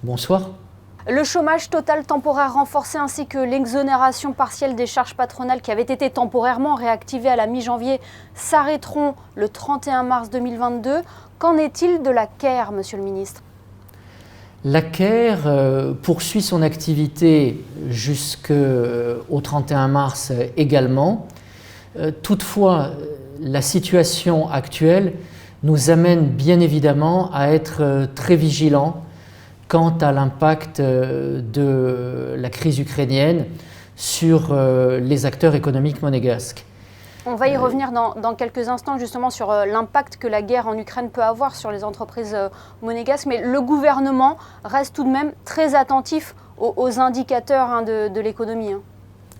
Bonsoir. Le chômage total temporaire renforcé ainsi que l'exonération partielle des charges patronales qui avaient été temporairement réactivées à la mi-janvier s'arrêteront le 31 mars 2022. Qu'en est-il de la CARE, Monsieur le Ministre ? La CARE poursuit son activité jusqu'au 31 mars également. Toutefois, la situation actuelle nous amène bien évidemment à être très vigilants quant à l'impact de la crise ukrainienne sur les acteurs économiques monégasques. On va y revenir dans quelques instants justement sur l'impact que la guerre en Ukraine peut avoir sur les entreprises monégasques, mais le gouvernement reste tout de même très attentif aux indicateurs de l'économie.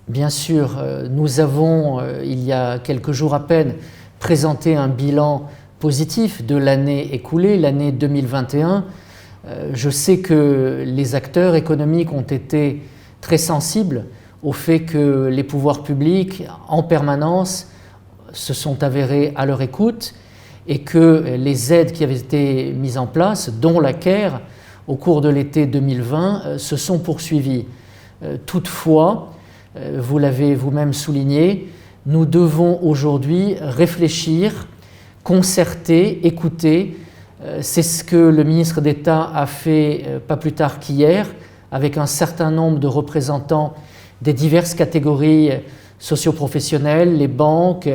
Bien sûr, nous avons, il y a quelques jours à peine, présenté un bilan positif de l'année écoulée, l'année 2021. Je sais que les acteurs économiques ont été très sensibles au fait que les pouvoirs publics, en permanence, se sont avérés à leur écoute et que les aides qui avaient été mises en place, dont la CARE, au cours de l'été 2020, se sont poursuivies. Toutefois, vous l'avez vous-même souligné, nous devons aujourd'hui réfléchir, concerter, écouter. C'est ce que le ministre d'État a fait pas plus tard qu'hier avec un certain nombre de représentants des diverses catégories socio-professionnelles, les banques,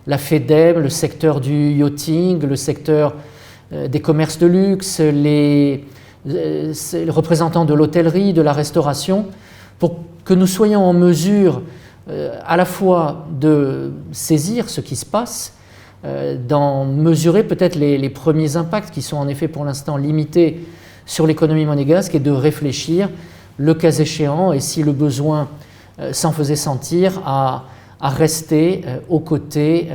la FEDEM, le secteur du yachting, le secteur des commerces de luxe, les représentants de l'hôtellerie, de la restauration, pour que nous soyons en mesure à la fois de saisir ce qui se passe, d'en mesurer peut-être les premiers impacts qui sont en effet pour l'instant limités sur l'économie monégasque et de réfléchir, le cas échéant, et si le besoin s'en faisait sentir, à rester aux côtés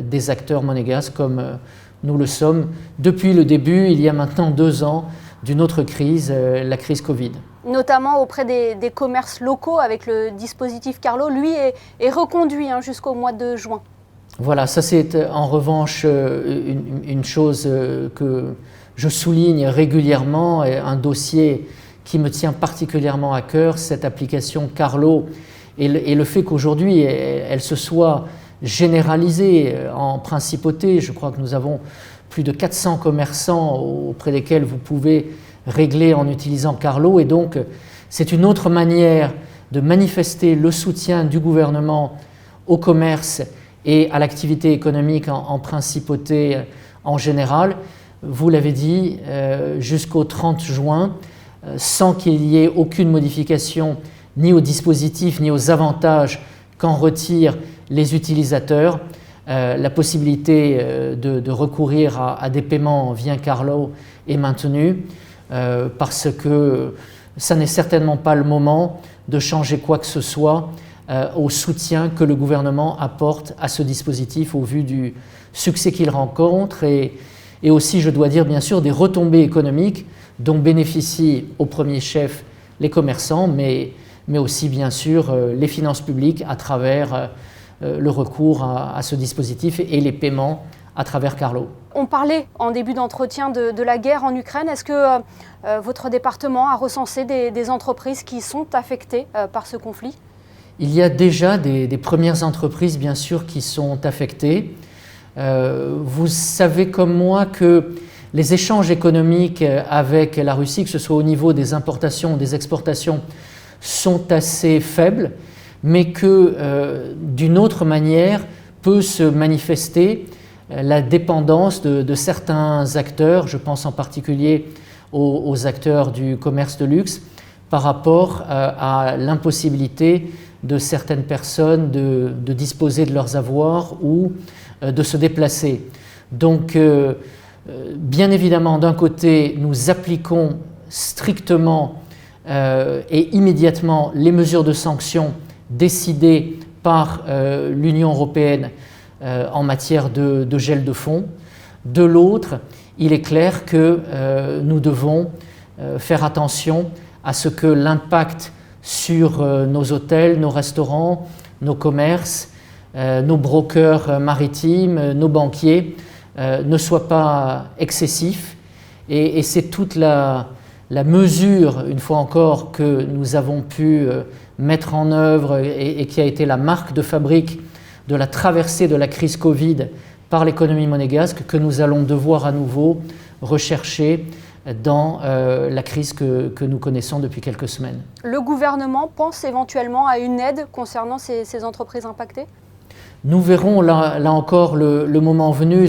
des acteurs monégasques comme nous le sommes depuis le début, il y a maintenant 2 ans, d'une autre crise, la crise Covid. Notamment auprès des commerces locaux avec le dispositif Carlo, lui est reconduit jusqu'au mois de juin. Voilà, ça c'est en revanche une chose que je souligne régulièrement, un dossier qui me tient particulièrement à cœur, cette application Carlo, et le fait qu'aujourd'hui elle se soit généralisée en principauté. Je crois que nous avons plus de 400 commerçants auprès desquels vous pouvez régler en utilisant Carlo, et donc c'est une autre manière de manifester le soutien du gouvernement au commerce et à l'activité économique en principauté en général. Vous l'avez dit, jusqu'au 30 juin, sans qu'il y ait aucune modification ni au dispositif ni aux avantages qu'en retirent les utilisateurs, la possibilité de recourir à des paiements via Carlo est maintenue, parce que ça n'est certainement pas le moment de changer quoi que ce soit au soutien que le gouvernement apporte à ce dispositif au vu du succès qu'il rencontre et aussi, je dois dire, bien sûr, des retombées économiques dont bénéficient au premier chef les commerçants, mais aussi, bien sûr, les finances publiques à travers le recours à ce dispositif et les paiements à travers Carlo. On parlait en début d'entretien de la guerre en Ukraine. Est-ce que votre département a recensé des entreprises qui sont affectées par ce conflit ? Il y a déjà des premières entreprises, bien sûr, qui sont affectées. Vous savez comme moi que les échanges économiques avec la Russie, que ce soit au niveau des importations ou des exportations, sont assez faibles, mais que d'une autre manière peut se manifester la dépendance de certains acteurs, je pense en particulier aux acteurs du commerce de luxe, par rapport à l'impossibilité de certaines personnes de disposer de leurs avoirs ou de se déplacer. Donc, bien évidemment, d'un côté, nous appliquons strictement et immédiatement les mesures de sanctions décidées par l'Union européenne en matière de gel de fonds. De l'autre, il est clair que nous devons faire attention à ce que l'impact sur nos hôtels, nos restaurants, nos commerces, nos brokers maritimes, nos banquiers ne soit pas excessif. Et c'est toute la la mesure, une fois encore, que nous avons pu mettre en œuvre et qui a été la marque de fabrique de la traversée de la crise Covid par l'économie monégasque, que nous allons devoir à nouveau rechercher dans la crise que nous connaissons depuis quelques semaines. Le gouvernement pense éventuellement à une aide concernant ces entreprises impactées ? Nous verrons là encore le moment venu.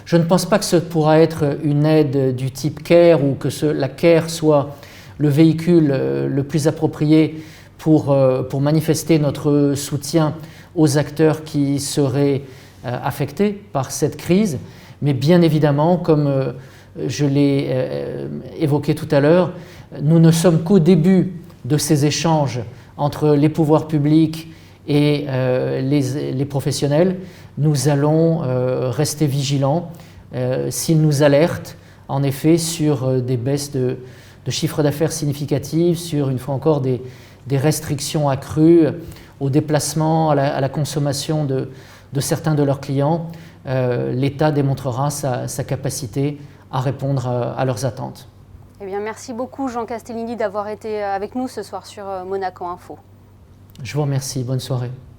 Je ne pense pas que ce pourra être une aide du type CARE ou que la CARE soit le véhicule le plus approprié pour manifester notre soutien aux acteurs qui seraient affectés par cette crise. Mais bien évidemment, comme je l'ai évoqué tout à l'heure, nous ne sommes qu'au début de ces échanges entre les pouvoirs publics et les professionnels. Nous allons rester vigilants s'ils nous alertent en effet sur des baisses de chiffre d'affaires significatives, sur une fois encore des restrictions accrues au déplacement, à la consommation de certains de leurs clients. L'État démontrera sa capacité à répondre à leurs attentes. Eh bien, merci beaucoup Jean Castellini d'avoir été avec nous ce soir sur Monaco Info. Je vous remercie, bonne soirée.